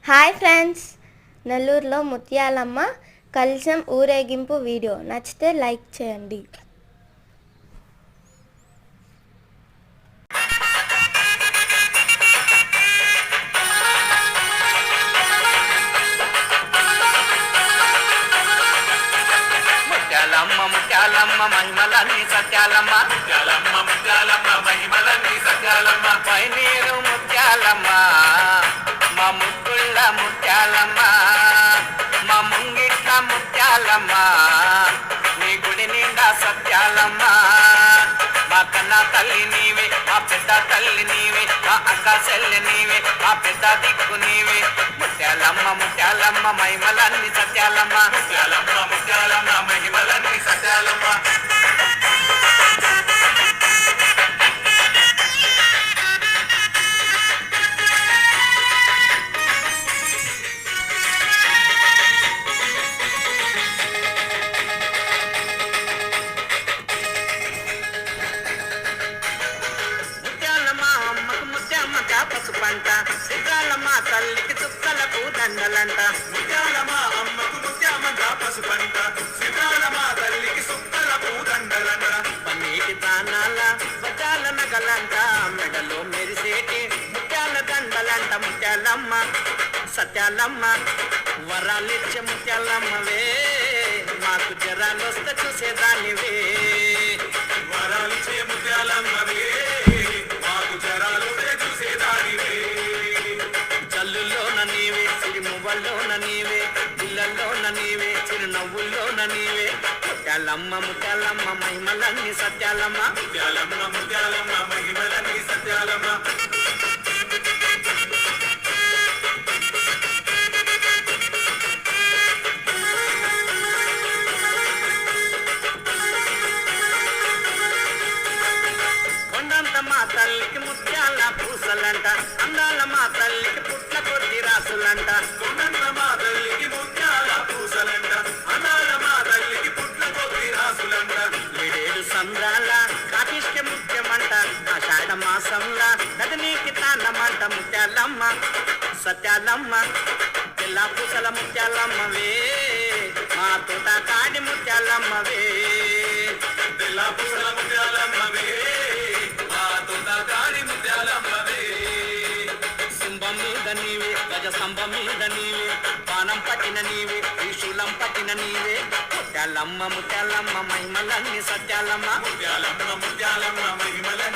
Hi friends, నెల్లూరులో ముత్యాలమ్మ కలశం ఊరేగింపు వీడియో నచ్చితే లైక్ చేయండి. ముత్యాలమ్మ ముత్యాలమ్మ మహిమలన్నీ సత్యాలమ్మ, ముత్యాలమ్మ ముత్యాలమ్మ మహిమలన్నీ సత్యాలమ్మ, పైనీరు ముత్యాలమ్మ మా ముగ్గుళ్ళ ముత్యాలమ్మ, మా ముంగిట్ల ముత్యాలమ్మ నీ గుడి నిండా సత్యాలమ్మ. మా కన్నా తల్లి నీవే, మా పెద్ద తల్లి నీవే, మా అక్క చెల్లి నీవే, మా పెద్ద దిక్కు నీవే. ముత్యాలమ్మ ముత్యాలమ్మ మహిమలన్నీ సత్యాలమ్మ, ముత్యాలమ్మ ముత్యాలమ్మ మహిమలన్నీ సత్యాలమ్మ. ముత్యాలమ్మ అమ్మకు ముత్యమ్మక పసుపంట, సిద్ధాలమ్మ తల్లికి చుక్కలకు దండలంట. ముత్యాలమ్మ అమ్మకు ముత్యామంట పసుపంట, సీతాలమ్మ తల్లికి సుక్కల పూదండలంట. పన్నీటి ప్రాణాల వజాల నగలంట, మెడలో మెరిసేటి ముత్యాల దండలంట. ముత్యాలమ్మ సత్యాలమ్మ వరాలిచ్చే ముత్యాలమ్మవే, మాకు జరాలొస్తే చూసేదానివే. వరాలిచ్చే ముత్యాలమ్మవే, మాకు జరాలు చూసేదానివే. జల్లులోన నీవే, సిరిమువ్వల్లోన నీవే, పిల్లల్లోన నీవే, చిరునవ్వుల్లోన నీవే. ముత్యాలమ్మ ముత్యాలమ్మ మహిమలన్నీ సత్యాలమ్మ. ముత్యాలమ్మ ముత్యాలమ్మ మహిమలన్నీ సత్యాలమ్మ. కొండంత మా తల్లికి ముత్యాల పూసలంట, అందాల మా తల్లికి పుట్ల కొద్ది రాసులంట. కొండంత మా తల్లికి ముత్యాల పూసలంట, అనాల మా తల్లికి పుట్ల కొద్ది రాసులంట. ఏడేడు సంద్రాల కాటిష్ట ముత్యమంట, ఆషాఢ మాసంలా గదనీకి తాండమంట. ముత్యాలమ్మ సత్యాలమ్మ తెల్ల పూసల ముత్యాలమ్మవే, మా తోట కాడి ముత్యాలమ్మవే. తెల్ల పూసల ముత్యాలమ్మవే, మా తోట కాడి ముత్యాలమ్మవే. సింహం మీద నీవే, గజ స్తంభం మీద నీవే, బాణం పట్టిన నీవే, త్రిశూలం పట్టిన నీవే. ముత్యాలమ్మ ముత్యాలమ్మ మహిమలన్నీ సత్యాలమ్మ. ముత్యాలమ్మ ముత్యాలమ్మ మహిమలన్నీ